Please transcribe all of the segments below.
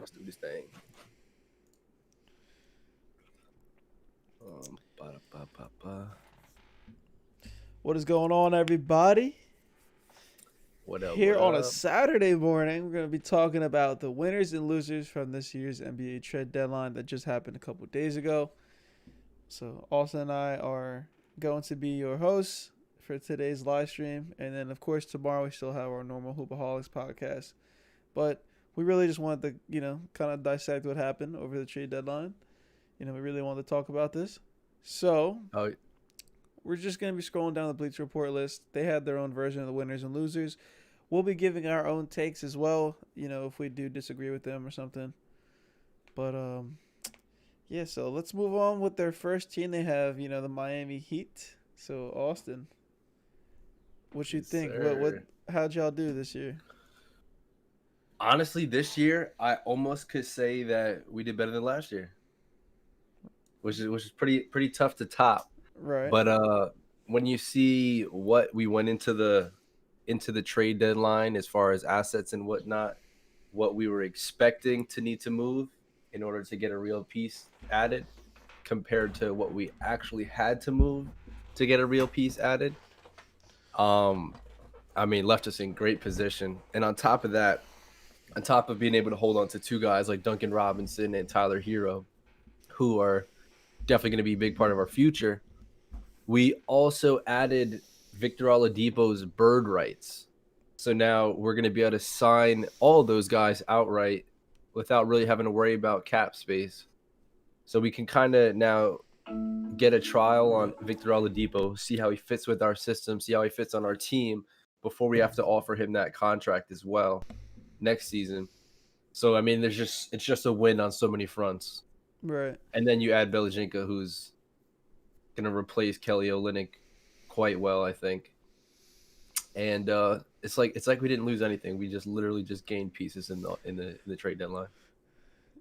Let's do this thing. Ba-da-ba-ba-ba. What is going on, everybody? What up? Here What on a up? Saturday morning, we're going to be talking about the winners and losers from this year's NBA trade deadline that just happened a couple days ago. So, Austin and I are going to be your hosts for today's live stream. And then, of course, tomorrow we still have our normal Hoopaholics podcast. But we really just wanted to, kind of dissect what happened over the trade deadline. We really wanted to talk about this. So, Oh, we're just going to be scrolling down the Bleacher Report list. They had their own version of the winners and losers. We'll be giving our own takes as well, if we do disagree with them or something. But, yeah, so let's move on with their first team. They have, the Miami Heat. So, Austin, what you yes, think? sir. How'd y'all do this year? Honestly, this year I almost could say that we did better than last year, which is pretty tough to top. Right. But when you see what we went into the trade deadline as far as assets and whatnot, what we were expecting to need to move in order to get a real piece added, compared to what we actually had to move to get a real piece added, um, I mean, left us in great position. And on top of that, on top of being able to hold on to two guys like Duncan Robinson and Tyler Hero, who are definitely going to be a big part of our future, we also added Victor Oladipo's bird rights. So now we're going to be able to sign all those guys outright without really having to worry about cap space. So we can kind of now get a trial on Victor Oladipo, see how he fits with our system, see how he fits on our team before we have to offer him that contract as well next season. So I mean, it's just a win on so many fronts. Right. And then you add Belichick, who's gonna replace Kelly Olynyk quite well, I think. And it's like we didn't lose anything. We just literally just gained pieces in the trade deadline.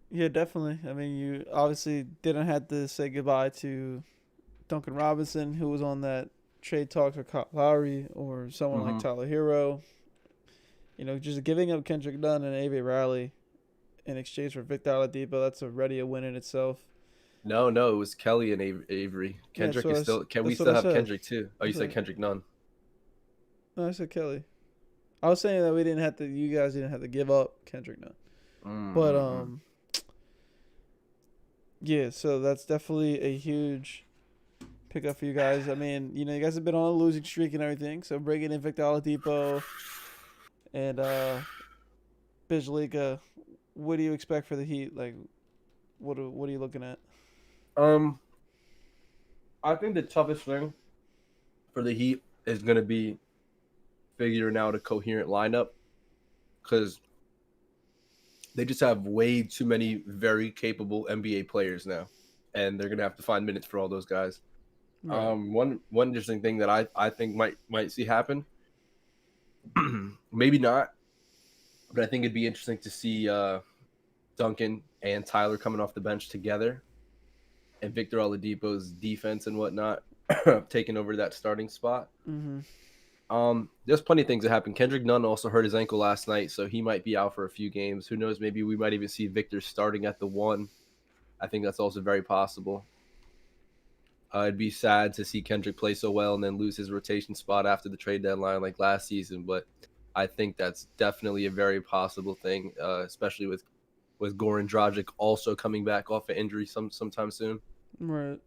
Yeah, definitely. I mean, you obviously didn't have to say goodbye to Duncan Robinson, who was on that trade talks with Kyle Lowry, or someone like Mm-hmm. Tyler Hero. Just giving up Kendrick Nunn and Avery Riley in exchange for Victor Oladipo, that's already a win in itself. No, it was Kelly and Avery. Yeah, Kendrick is still. Can we that's what still I have said. Kendrick too? Oh, you That's said what Kendrick none. no, I said Kelly. I was saying that we didn't have to. You guys didn't have to give up Kendrick Nunn, but Mm-mm-mm. yeah. So that's definitely a huge pickup for you guys. I mean, you guys have been on a losing streak and everything. So bringing in Victor Oladipo and Bijlica, what do you expect for the Heat? Like, what are you looking at? Um, I think the toughest thing for the Heat is going to be figuring out a coherent lineup, because they just have way too many very capable NBA players now, and they're going to have to find minutes for all those guys. Right. One interesting thing that I think might see happen, maybe not, but I think it'd be interesting to see Duncan and Tyler coming off the bench together, and Victor Oladipo's defense and whatnot taking over that starting spot. Mm-hmm. There's plenty of things that happen. Kendrick Nunn also hurt his ankle last night, so he might be out for a few games. Who knows? Maybe we might even see Victor starting at the one. I think that's also very possible. It'd be sad to see Kendrick play so well and then lose his rotation spot after the trade deadline like last season, but I think that's definitely a very possible thing, especially with Goran Dragic also coming back off an injury sometime soon. Right.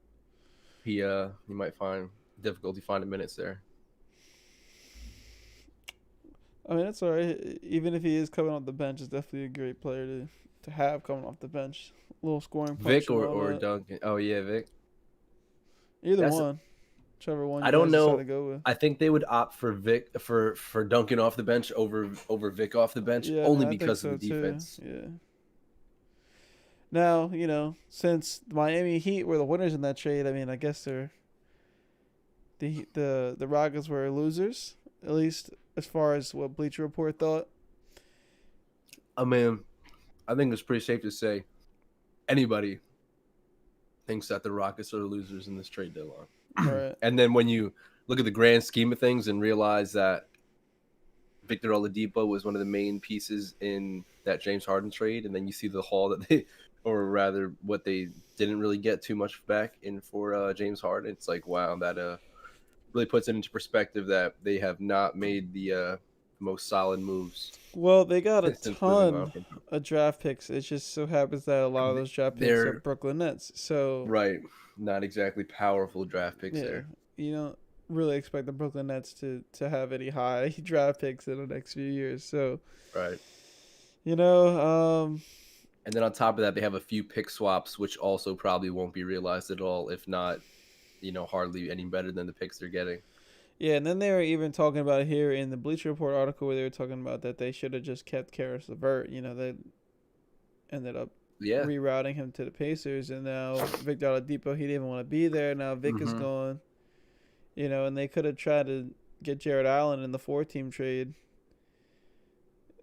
He might find difficulty finding minutes there. I mean, it's alright. Even if he is coming off the bench, it's definitely a great player to have coming off the bench. A little scoring punch Vic and or whatnot. Duncan? Oh yeah, Vic. Either That's one. Whichever one I you don't guys decide know. to go with. I think they would opt for Vic for Duncan off the bench over Vic off the bench, Yeah, I mean, only I think because of the so too. defense. Yeah. Now, since the Miami Heat were the winners in that trade, I mean, I guess the Rockets were losers, at least as far as what Bleacher Report thought. I mean, I think it's pretty safe to say anybody thinks that the Rockets are the losers in this trade deadline. Right. And then when you look at the grand scheme of things and realize that Victor Oladipo was one of the main pieces in that James Harden trade, and then you see the haul that they, or rather, what they didn't really get too much back in for James Harden. It's like, wow, that really puts it into perspective that they have not made the most solid moves Well, they got a since moving on ton from him. of draft picks. It just so happens that a lot of those draft picks are They're Brooklyn Nets. So right, not exactly powerful draft picks yeah, there. you don't really expect the Brooklyn Nets to have any high draft picks in the next few years. So Right. you know, And then on top of that, they have a few pick swaps, which also probably won't be realized at all, if not, hardly any better than the picks they're getting. yeah, and then they were even talking about here in the Bleacher Report article where they were talking about that they should have just kept Karis LeVert. You know, they ended up Yeah. rerouting him to the Pacers, and now Victor Oladipo, he didn't want to be there. Now Vic is Hmm. gone. You know, and they could have tried to get Jared Allen in the 4-team trade.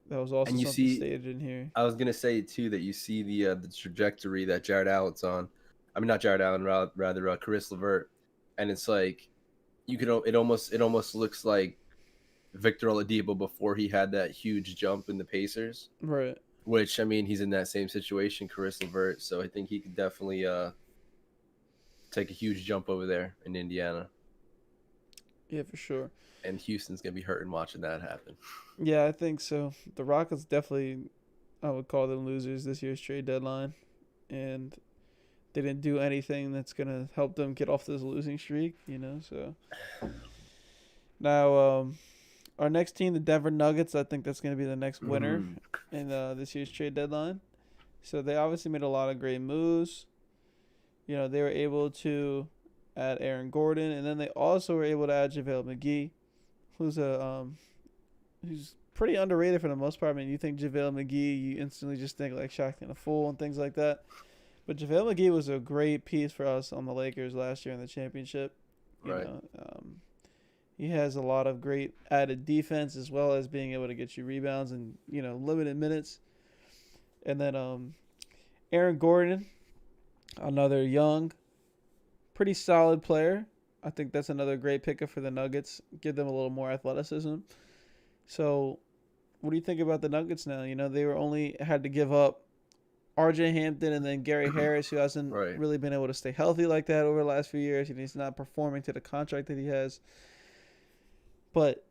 That was also And you something see, stated in here. I was gonna say too that you see the trajectory that Jared Allen's on. I mean, not Jared Allen, rather Caris LeVert, and it's like it almost looks like Victor Oladipo before he had that huge jump in the Pacers. Right. Which I mean, he's in that same situation, Caris LeVert. So I think he could definitely take a huge jump over there in Indiana. Yeah, for sure. And Houston's gonna be hurting watching that happen. Yeah, I think so. The Rockets definitely, I would call them losers this year's trade deadline, and they didn't do anything that's gonna help them get off this losing streak. You know, so now our next team, the Denver Nuggets, I think that's gonna be the next winner Mm. in this year's trade deadline. So they obviously made a lot of great moves. You know, they were able to add Aaron Gordon, and then they also were able to add JaVale McGee, who's pretty underrated for the most part. I mean, you think JaVale McGee, you instantly just think like Shaq and a Fool and things like that. But JaVale McGee was a great piece for us on the Lakers last year in the championship. You Right. know, he has a lot of great added defense as well as being able to get you rebounds and limited minutes. And then Aaron Gordon, another young, pretty solid player. I think that's another great pickup for the Nuggets. Give them a little more athleticism. So, what do you think about the Nuggets now? You know, they were only had to give up R.J. Hampton and then Gary Harris, who hasn't Right. really been able to stay healthy like that over the last few years, and he's not performing to the contract that he has. But,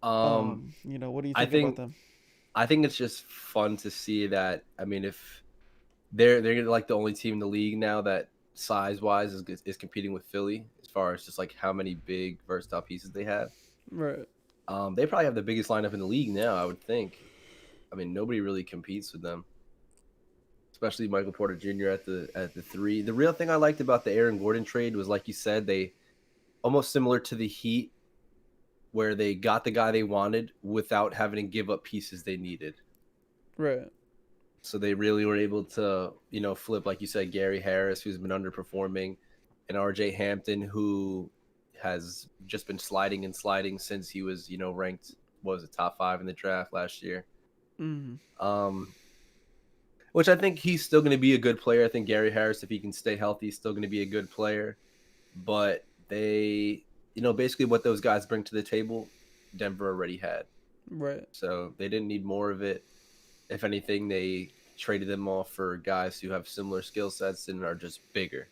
what do you I think about think them? I think it's just fun to see that. I mean, if they're like the only team in the league now that size wise is competing with Philly as far as just like how many big versatile pieces they have. Right. They probably have the biggest lineup in the league now, I would think. I mean, nobody really competes with them, especially Michael Porter Jr. at the three. The real thing I liked about the Aaron Gordon trade was, like you said, they almost similar to the Heat, where they got the guy they wanted without having to give up pieces they needed. Right. So they really were able to, flip, like you said, Gary Harris, who's been underperforming, and RJ Hampton, who has just been sliding and sliding since he was, ranked, what was it, top 5 in the draft last year. Mm-hmm. Which I think he's still going to be a good player. I think Gary Harris, if he can stay healthy, is still going to be a good player. But they, basically what those guys bring to the table, Denver already had. Right. So they didn't need more of it. If anything, they traded them off for guys who have similar skill sets and are just bigger.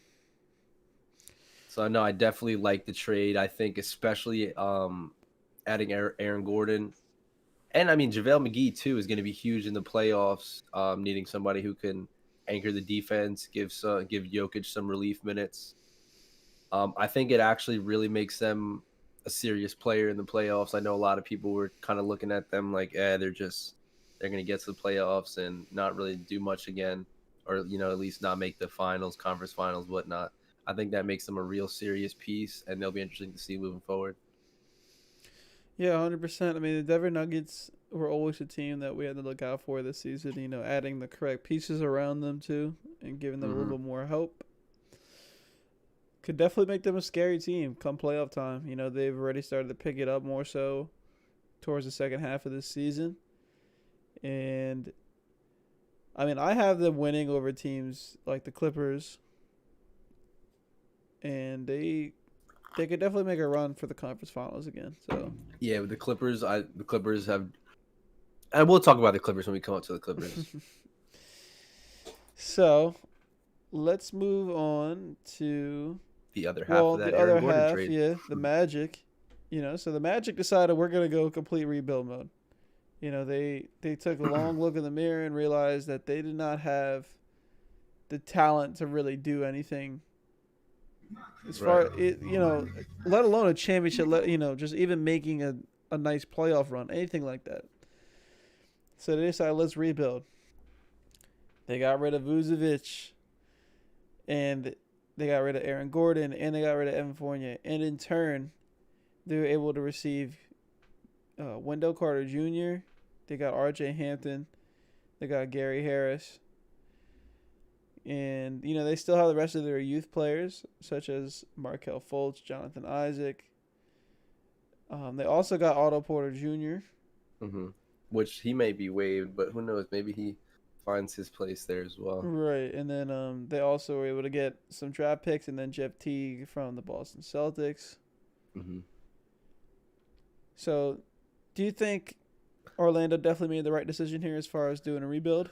So no, I definitely like the trade. I think especially adding Aaron Gordon, and I mean JaVale McGee too is going to be huge in the playoffs. Needing somebody who can anchor the defense, give Jokic some relief minutes. I think it actually really makes them a serious player in the playoffs. I know a lot of people were kind of looking at them like, they're going to get to the playoffs and not really do much again, or at least not make the finals, conference finals, whatnot. I think that makes them a real serious piece, and they'll be interesting to see moving forward. Yeah, 100%. I mean, the Denver Nuggets were always a team that we had to look out for this season. Adding the correct pieces around them too, and giving them a Mm-hmm. little bit more help could definitely make them a scary team come playoff time. They've already started to pick it up more so towards the second half of this season, and I mean, I have them winning over teams like the Clippers, and they could definitely make a run for the conference finals again. So Yeah, with the Clippers, the Clippers have And we'll talk about the Clippers when we come up to the Clippers. So let's move on to The other half of well, that the Aaron other Gordon half, trade. yeah, the Magic. So the Magic decided we're gonna go complete rebuild mode. They took a long look in the mirror and realized that they did not have the talent to really do anything as Right. far it let alone a championship. Just even making a nice playoff run, anything like that. So they decided let's rebuild. They got rid of Vucevic, and they got rid of Aaron Gordon, and they got rid of Evan Fournier, and in turn, they were able to receive Wendell Carter Jr. They got R.J. Hampton. They got Gary Harris. And, they still have the rest of their youth players, such as Markelle Fultz, Jonathan Isaac. They also got Otto Porter Jr. Mm-hmm. Which he may be waived, but who knows? Maybe he finds his place there as well. Right. And then they also were able to get some draft picks and then Jeff Teague from the Boston Celtics. Mm-hmm. So, do you think Orlando definitely made the right decision here as far as doing a rebuild?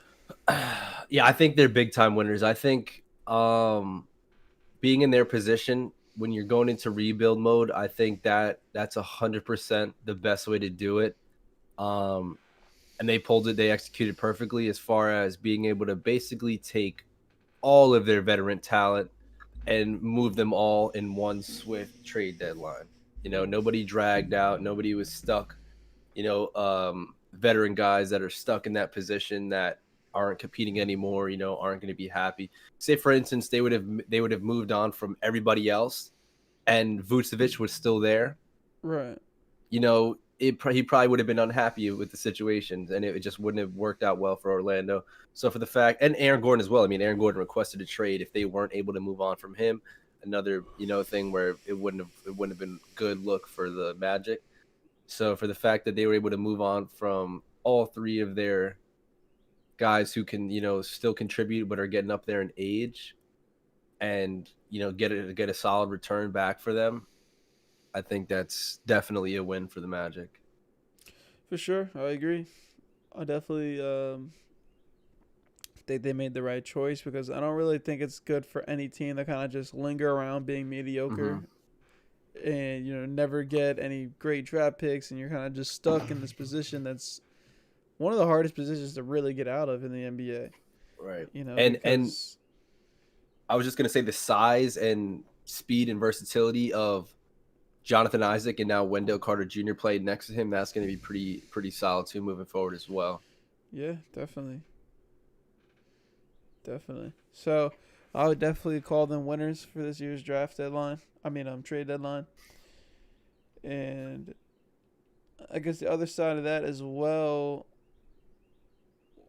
Yeah, I think they're big time winners. I think being in their position when you're going into rebuild mode, I think that's 100% the best way to do it. And they pulled it. They executed perfectly as far as being able to basically take all of their veteran talent and move them all in one swift trade deadline. Nobody dragged out. Nobody was stuck. Veteran guys that are stuck in that position that aren't competing anymore. Aren't going to be happy. Say, for instance, they would have moved on from everybody else, and Vucevic was still there. Right. He probably would have been unhappy with the situation, and it just wouldn't have worked out well for Orlando. So for the fact, and Aaron Gordon as well. I mean, Aaron Gordon requested a trade if they weren't able to move on from him. Another thing where it wouldn't have been good look for the Magic. So for the fact that they were able to move on from all three of their guys who can still contribute but are getting up there in age, and get a solid return back for them, I think that's definitely a win for the Magic. For sure. I agree. I definitely think they made the right choice because I don't really think it's good for any team to kind of just linger around being mediocre and never get any great draft picks, and you're kind of just stuck in this position that's one of the hardest positions to really get out of in the NBA. Right. And Because I was just gonna say the size and speed and versatility of Jonathan Isaac and now Wendell Carter Jr. played next to him. That's going to be pretty solid too moving forward as well. yeah, definitely. So I would definitely call them winners for this year's draft deadline. Trade deadline. And I guess the other side of that as well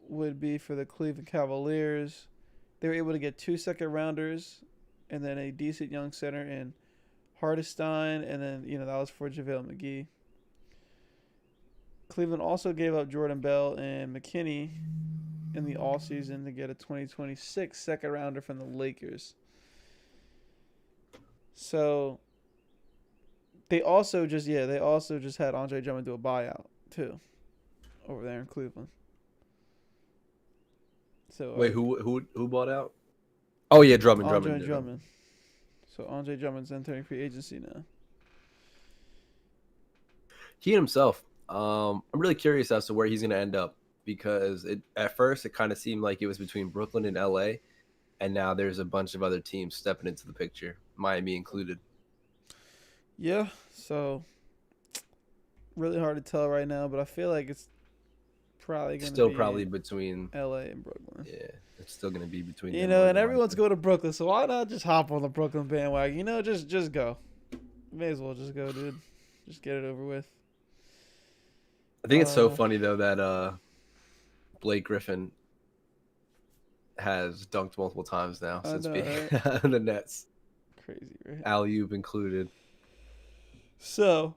would be for the Cleveland Cavaliers. They were able to get 2 second rounders and then a decent young center in Hardestein, and then that was for JaVale McGee. Cleveland also gave up Jordan Bell and McKinney in the offseason to get a 2026 second rounder from the Lakers. So they also just had Andre Drummond do a buyout too over there in Cleveland. So Wait, who bought out? Oh yeah, Drummond. Andre Drummond. So Andre Drummond's entering free agency now. He himself. I'm really curious as to where he's going to end up because at first it kind of seemed like it was between Brooklyn and LA, and now there's a bunch of other teams stepping into the picture, Miami included. Yeah, so really hard to tell right now, but I feel like it's probably going to be probably between LA and Brooklyn. Yeah, it's still going to be between. And everyone's going to Brooklyn, so why not just hop on the Brooklyn bandwagon? Just go. May as well just go, dude. Just get it over with. I think it's so funny though that Blake Griffin has dunked multiple times now since being right? The Nets. Crazy, right? Alley-oop included. So.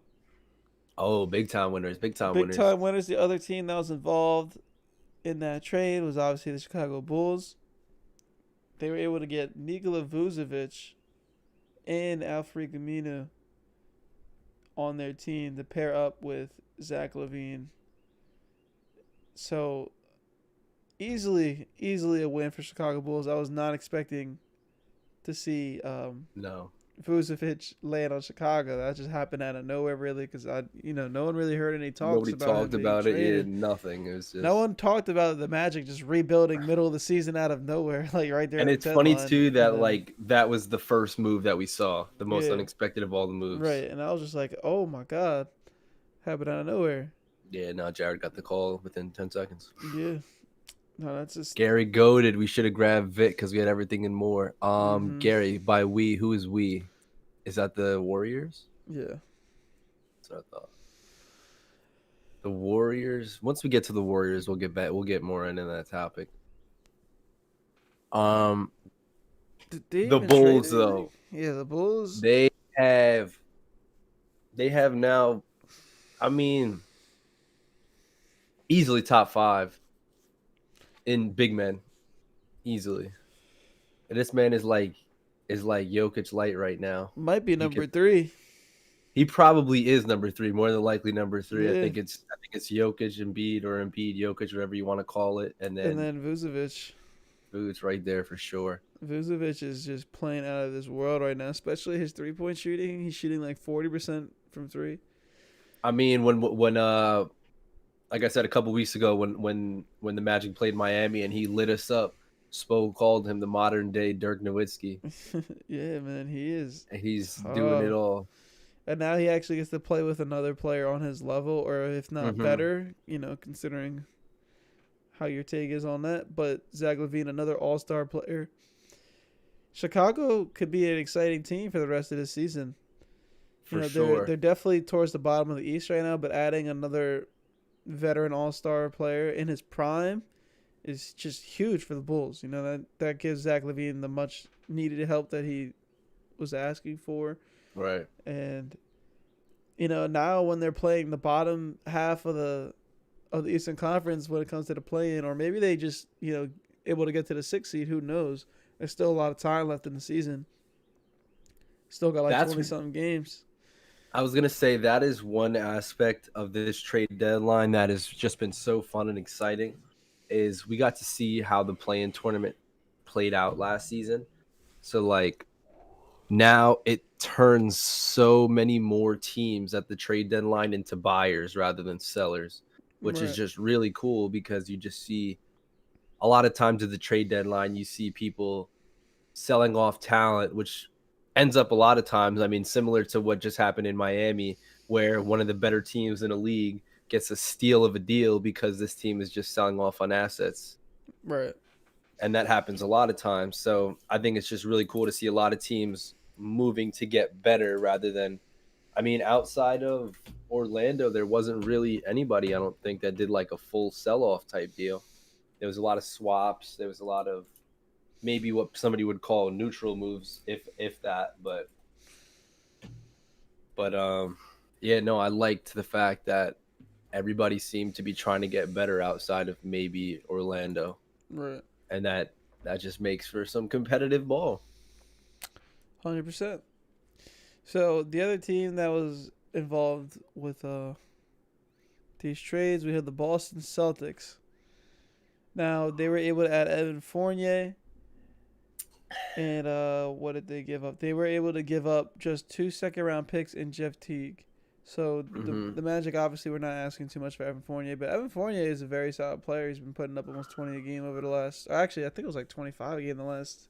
Oh, big time winners! Big time winners! The other team that was involved in that trade was obviously the Chicago Bulls. They were able to get Nikola Vucevic and Al-Farouq Aminu on their team to pair up with Zach LaVine So easily a win for Chicago Bulls. I was not expecting to see No, Vucevic land on Chicago. That just happened out of nowhere, really, because no one really heard any talks nobody about him talked being about it. Yeah, traded. nothing. It was No just. one talked about the Magic just rebuilding middle of the season out of nowhere, like right there And at the it's funny deadline, too and that then like that was the first move that we saw, the most yeah, unexpected of all the moves. right. And I was just like, oh my god, happened out of nowhere. Yeah, now Jared got the call within 10 seconds. Yeah, no, that's just Gary goaded. We should have grabbed Vic because we had everything and more. mm-hmm. Gary, by we, who is we? Is that the Warriors? Yeah, That's what I thought. The Warriors. Once we get to the Warriors, we'll get back. We'll get more into that topic. Um, did they the even trade Bulls anything? though, Yeah, the Bulls. they have they have now. I mean, easily top five in big men, easily. And this man is like Jokic light right now. Might be He could. number three. He probably is number three, more than likely number three. I Yeah, think it's Jokic, Embiid, or Embiid, Jokic, whatever you want to call it, and and then then Vucevic. Boots right there for sure. Vucevic is just playing out of this world right now, especially his 3-point shooting. He's shooting like 40% from three. I mean, when like I said a couple weeks ago, when the Magic played Miami and he lit us up, Spo called him the modern day Dirk Nowitzki. Yeah, man, he is And he's doing it tough. all. And now he actually gets to play with another player on his level, or if not Mm-hmm. better, considering how your take is on that. But Zach LaVine, another All Star player. Chicago could be an exciting team for the rest of the season. For They're sure. definitely towards the bottom of the East right now, but adding another veteran All Star player in his prime is just huge for the Bulls. That gives Zach LaVine the much needed help that he was asking for, Right. and now when they're playing the bottom half of the Eastern Conference when it comes to the play-in, or maybe they just able to get to the sixth seed. Who knows? There's still a lot of time left in the season. Still got like That's 20 something games. I was gonna say that is one aspect of this trade deadline that has just been so fun and exciting. Is we got to see how the play-in tournament played out last season. So like now it turns so many more teams at the trade deadline into buyers rather than sellers, which is Right. just really cool because you just see a lot of times at the trade deadline you see people selling off talent, which ends up a lot of times, I mean, similar to what just happened in Miami, where one of the better teams in a league gets a steal of a deal because this team is just selling off on assets. Right. And that happens a lot of times. So I think it's just really cool to see a lot of teams moving to get better rather than, I mean, outside of Orlando, there wasn't really anybody, I don't think, that did like a full sell off type deal. There was a lot of swaps. There was a lot of maybe what somebody would call neutral moves, if that. But yeah, no, I liked the fact that everybody seemed to be trying to get better outside of maybe Orlando, Right. and that just makes for some competitive ball. 100%. So the other team that was involved with these trades, we had the Boston Celtics. Now they were able to add Evan Fournier, and what did they give up? They were able to give up just 2 second round picks and Jeff Teague. So the Mm-hmm. the Magic obviously were not asking too much for Evan Fournier, but Evan Fournier is a very solid player. He's been putting up almost 20 a game over the last. Actually, I think it was like 25 a game the last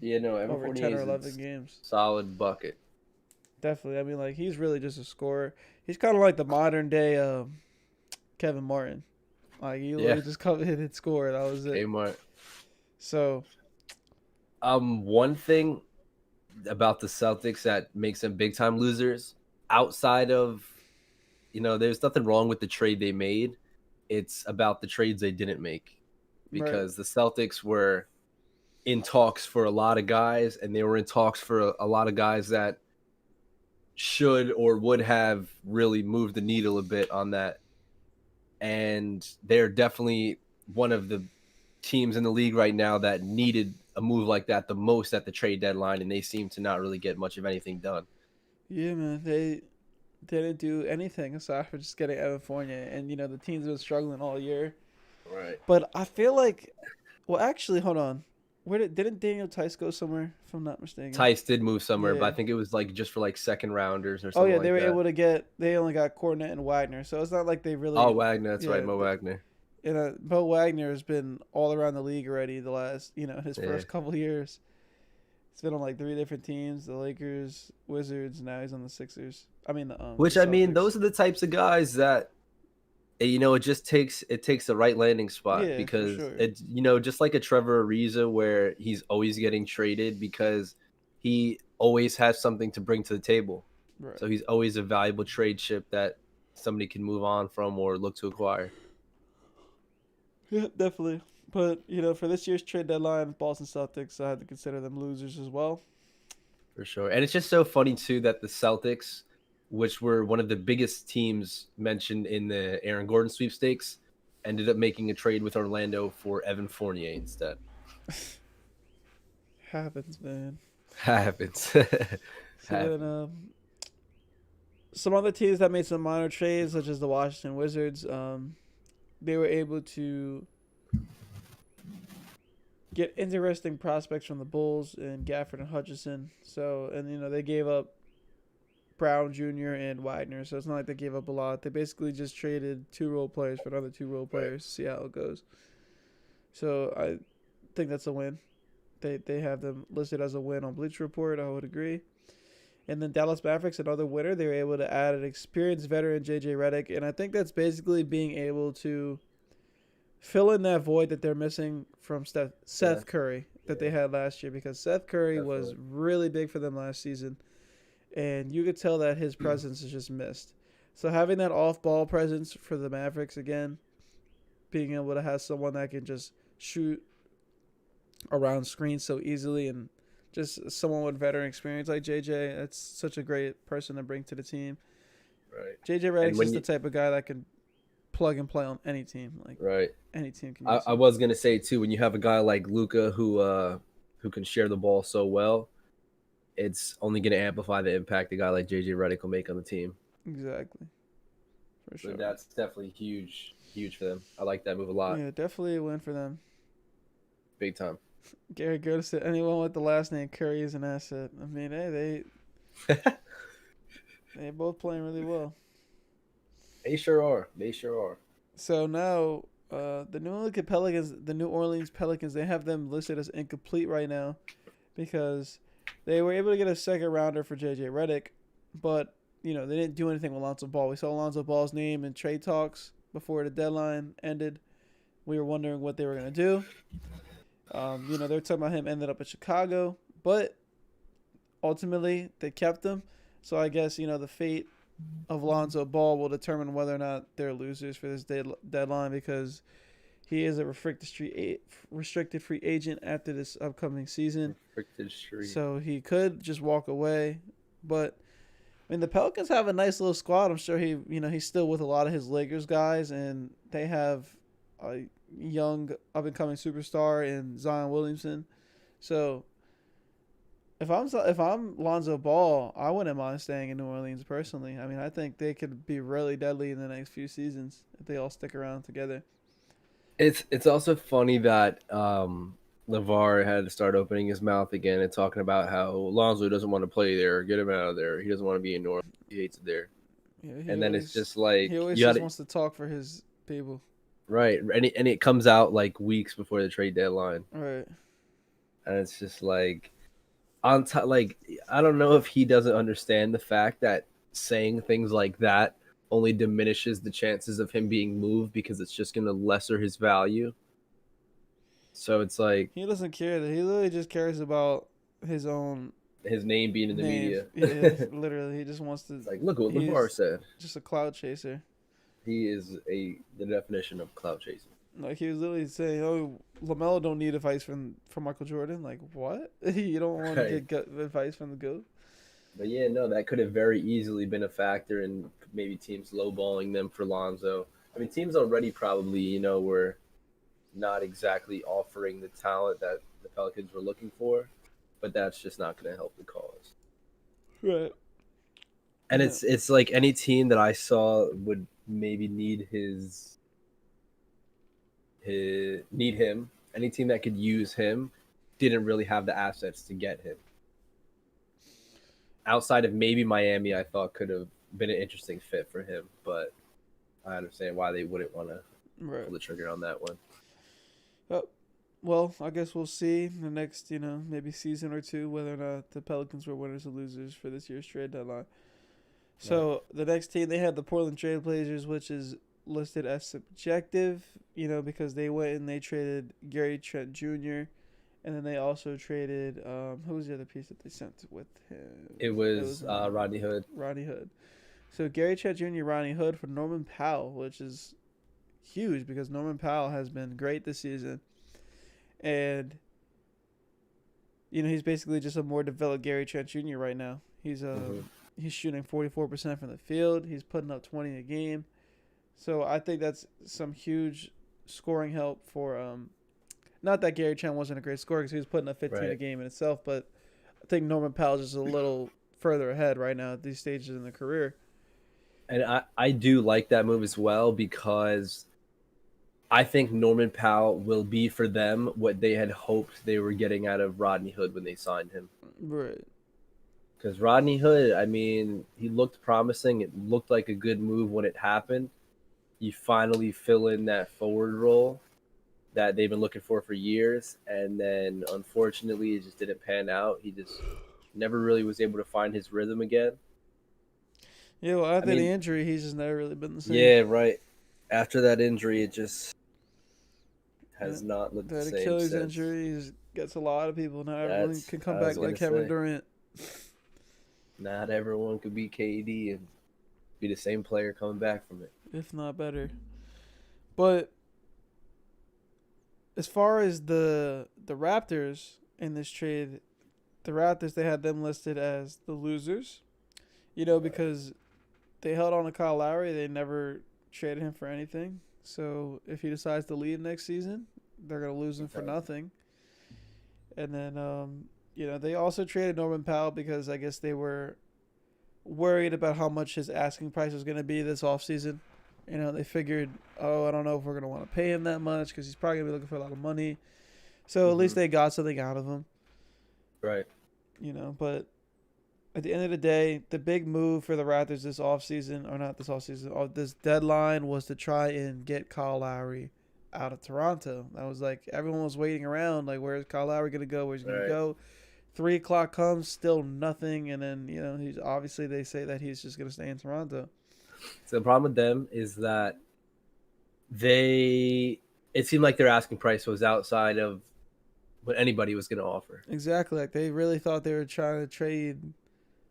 Yeah, no, Evan over 10 Fournier or is a 11 games. solid bucket. Definitely. I mean, like he's really just a scorer. He's kind of like the modern day Kevin Martin. Like he Yeah, literally just come in and score. That was it. Kmart. So One thing about the Celtics that makes them big time losers outside of, there's nothing wrong with the trade they made. It's about the trades they didn't make right, because the Celtics were in talks for a lot of guys and they were in talks for a lot of guys that should or would have really moved the needle a bit on that. And they're definitely one of the teams in the league right now that needed a move like that the most at the trade deadline, and they seem to not really get much of anything done. yeah, man. didn't do anything aside from just getting Evan Fournier, and the team's been struggling all year. Right. But I feel like, well, actually, hold on. Where didn't Daniel Tice go somewhere? If I'm not mistaken. Tice did move somewhere, but Yeah. I think it was like just for like second rounders or Oh something yeah, they like were that. able to get. They only got Cornet and Wagner, so it's not like they Oh, really. Wagner, that's right, Yeah. Mo Wagner. Bo Wagner has been all around the league already. The last, his Yeah. first couple years, he's been on like 3 different teams: the Lakers, Wizards. Now he's on the Sixers. I mean the Which I mean, Celtics. those are the types of guys that it just takes the right landing spot Yeah, for because sure. it just like a Trevor Ariza where he's always getting traded because he always has something to bring to the table. Right. So he's always a valuable trade chip that somebody can move on from or look to acquire. Yeah, definitely. But for this year's trade deadline, Boston Celtics, I had to consider them losers as well. For sure. And it's just so funny too that the Celtics, which were one of the biggest teams mentioned in the Aaron Gordon sweepstakes, ended up making a trade with Orlando for Evan Fournier instead. Happens, man. Happens. So then, Happens. some other teams that made some minor trades, such as the Washington Wizards, they were able to get interesting prospects from the Bulls and Gafford and Hutchison. So, and they gave up Brown Jr. and Wagner. So it's not like they gave up a lot. They basically just traded 2 role players for another 2 role Right. players to see how it goes. So I think that's a win. They have them listed as a win on Bleach Report. I would agree. And then Dallas Mavericks, another winner. They were able to add an experienced veteran, JJ Redick, and I think that's basically being able to fill in that void that they're missing from Yeah. Seth Curry that they Yeah. had last year, because Seth Curry was Definitely. really big for them last season, and you could tell that his presence is just missed. So having that off-ball presence for the Mavericks again, being able to have someone that can just shoot around screens so easily, and just someone with veteran experience like JJ, that's such a great person to bring to the team. Right. JJ And Redick's when just the you type of guy that can plug and play on any team. Like right. any team can I, use I him. was gonna say too, when you have a guy like Luca who can share the ball so well, it's only gonna amplify the impact a guy like JJ Redick will make on the team. Exactly, for So sure. that's definitely huge for them. I like that move a lot. Yeah, definitely a win for them. Big time. Gary Gertis said anyone with the last name Curry is an asset. I mean, hey, they both playing really well. They sure are. They sure are. So now, the New Orleans Pelicans, they have them listed as incomplete right now because they were able to get a second rounder for JJ Redick, but they didn't do anything with Lonzo Ball. We saw Lonzo Ball's name in trade talks before the deadline ended. We were wondering what they were gonna do. They're talking about him ended up in Chicago, but ultimately they kept him. So I guess the fate of Lonzo Ball will determine whether or not they're losers for this deadline, because he is a restricted free agent after this upcoming season. Restricted street. So he could just walk away. But I mean, the Pelicans have a nice little squad. I'm sure he's still with a lot of his Lakers guys, and they have a young up and coming superstar in Zion Williamson. So if I'm Lonzo Ball, I wouldn't mind staying in New Orleans personally. I mean, I think they could be really deadly in the next few seasons if they all stick around together. It's also funny that LeVar had to start opening his mouth again and talking about how Lonzo doesn't want to play there. Get him out of there. He doesn't want to be in New Orleans. He hates it there. Yeah, And then it's just like he always you got just to wants to talk for his people. right, and it comes out like weeks before the trade deadline, Right. and it's just like on top. Like I don't know if he doesn't understand the fact that saying things like that only diminishes the chances of him being moved because it's just going to lesser his value. So it's like He doesn't care that he literally just cares about his own his name being in the name. media. Yeah, literally, he just wants to. It's like, look what LeVar He's said. just a cloud chaser. He is the definition of cloud chasing. Like he was literally saying, "Oh, Lamelo don't need advice from Michael Jordan." Like what? You don't want to Right. get advice from the goat? But yeah, no, that could have very easily been a factor in maybe teams lowballing them for Lonzo. I mean, teams already probably, were not exactly offering the talent that the Pelicans were looking for, but that's just not going to help the cause. Right. And Yeah. it's like any team that I saw would maybe need him. Any team that could use him didn't really have the assets to get him. Outside of maybe Miami, I thought could have been an interesting fit for him, but I understand why they wouldn't want to Right. pull the trigger on that one. Oh, well, I guess we'll see in the next, maybe season or two whether or not the Pelicans were winners or losers for this year's trade deadline. Right. So the next team they had the Portland Trail Blazers, which is listed as subjective, because they went and they traded Gary Trent Jr. And then they also traded who was the other piece that they sent with him? It It was was Rodney Hood. Ronnie Hood. So Gary Trent Jr., Ronnie Hood for Norman Powell, which is huge because Norman Powell has been great this season, and he's basically just a more developed Gary Trent Jr. right now. Mm-hmm. He's shooting 44% from the field. He's putting up 20 a game. So I think that's some huge scoring help for not that Gary Trent wasn't a great scorer because he was putting up 15 a Right. game in itself, but I think Norman Powell's just a little further ahead right now at these stages in the career. And I do like that move as well because I think Norman Powell will be for them what they had hoped they were getting out of Rodney Hood when they signed him. Right. Because Rodney Hood, I mean, he looked promising. It looked like a good move when it happened. You finally fill in that forward role that they've been looking for years. And then unfortunately, it just didn't pan out. He just never really was able to find his rhythm again. Yeah, well, I after the mean, injury, he's just never really been the same. yeah, right. After that injury, it just Yeah. has not looked the That same Achilles since. injury gets a lot of people. Not everyone That's can come I was back like gonna Kevin say. Durant, Not everyone could be KD and be the same player coming back from it. if not better. But as far as the Raptors in this trade, the Raptors they had them listed as the losers. Right. Because they held on to Kyle Lowry, they never traded him for anything. So if he decides to leave next season, they're gonna lose him for Okay. nothing. And then they also traded Norman Powell because I guess they were worried about how much his asking price was going to be this offseason. They figured, oh, I don't know if we're going to want to pay him that much because he's probably going to be looking for a lot of money. So at least Mm-hmm. they got something out of him, Right. But at the end of the day, the big move for the Raptors this offseason, or not this offseason, this deadline was to try and get Kyle Lowry out of Toronto. That was like everyone was waiting around, like where's Kyle Lowry going to go? Where's he going to Right. go? 3 o'clock comes, still nothing, and then he's obviously they say that he's just gonna stay in Toronto. So the problem with them is that they it seemed like their asking price was outside of what anybody was going to offer. Exactly, like they really thought they were trying to trade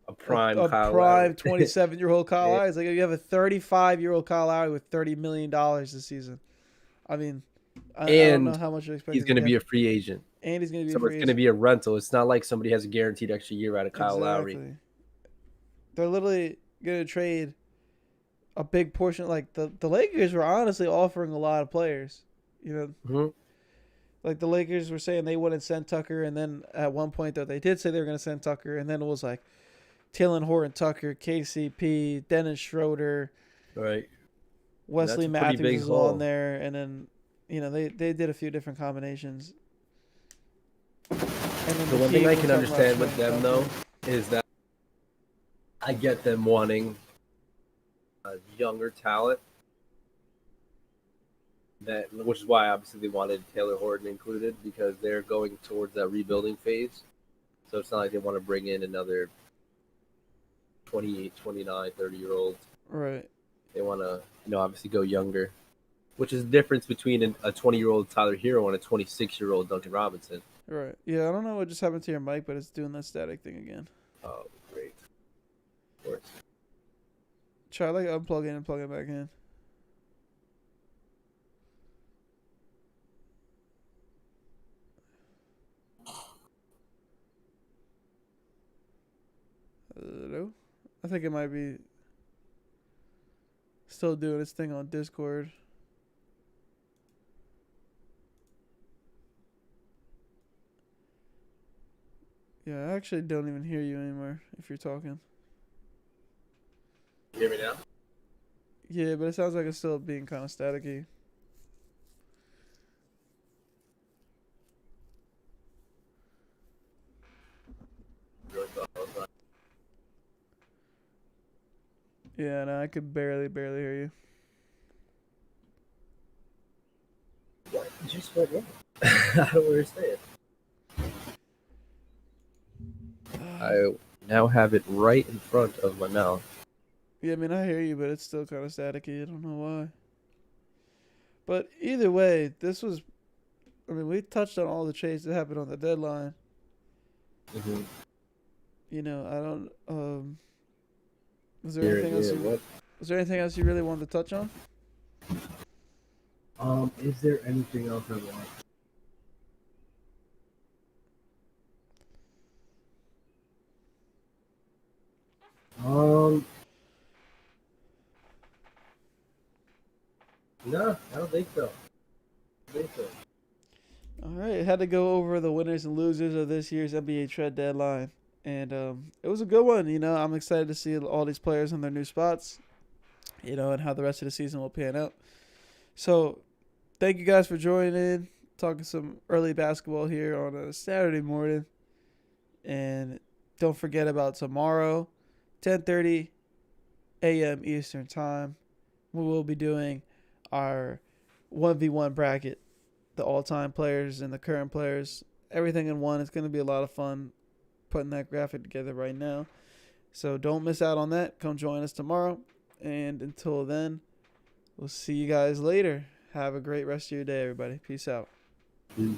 A a, prime a Kyle Lowry. prime 27-year-old Kyle Yeah. Lowry. It's like you have a 35-year-old Kyle Lowry with $30 million this season. I mean, I don't know And how much you're he's expecting going to to be get, a free agent. and he's gonna be a So it's free going to agent. be a rental. It's not like somebody has a guaranteed extra year out of Kyle Lowry. Exactly, they're literally gonna trade a big portion. Like the Lakers were honestly offering a lot of players. You know, Mm-hmm. Like the Lakers were saying they wouldn't send Tucker, and then at one point though they did say they were going to send Tucker, and then it was like Taylor Horton Tucker, KCP, Dennis Schroeder, Right. And that's Wesley a pretty Matthews big is on haul. there, and then they did a few different combinations, and then The the one thing Heat I were can talking about understand with trading them, Tucker. though, is that I get them wanting a younger talent, which is why obviously they wanted Taylor Horton included because they're going towards that rebuilding phase. So it's not like they want to bring in another 28, 29, 30-year-old. Right. They want to, obviously go younger, which is the difference between a 20-year-old Tyler Hero and a 26-year-old Duncan Robinson. Right. Yeah, I don't know what just happened to your mic, but it's doing that static thing again. Oh, great. Of course. Try like unplugging and plug it back in. Hello? I think it might be still doing its thing on Discord. Yeah, I actually don't even hear you anymore if you're talking. Hear me now? Yeah, but it sounds like it's still being kind of staticky. Yeah, no, I could barely hear you. What? You just went wrong. I don't understand. I now have it right in front of my mouth. Yeah, I mean, I hear you, but it's still kind of staticky. I don't know why. But either way, this was. I mean, we touched on all the trades that happened on the deadline. Mm-hmm. You know, I don't. Was there Yeah, anything else yeah. you? What? Was there anything else you really wanted to touch on? Is there anything else I want? Um, no, I don't think so. I think so. All right, had to go over the winners and losers of this year's NBA trade deadline, and it was a good one. You know, I'm excited to see all these players in their new spots. You know, and how the rest of the season will pan out. So, thank you guys for joining in, talking some early basketball here on a Saturday morning, and don't forget about tomorrow, 10:30 a.m. Eastern Time. We will be doing our 1v1 bracket, the all-time players and the current players, everything in one. It's going to be a lot of fun putting that graphic together right now. So don't miss out on that. Come join us tomorrow. And until then, we'll see you guys later. Have a great rest of your day, everybody. Peace out. Mm-hmm.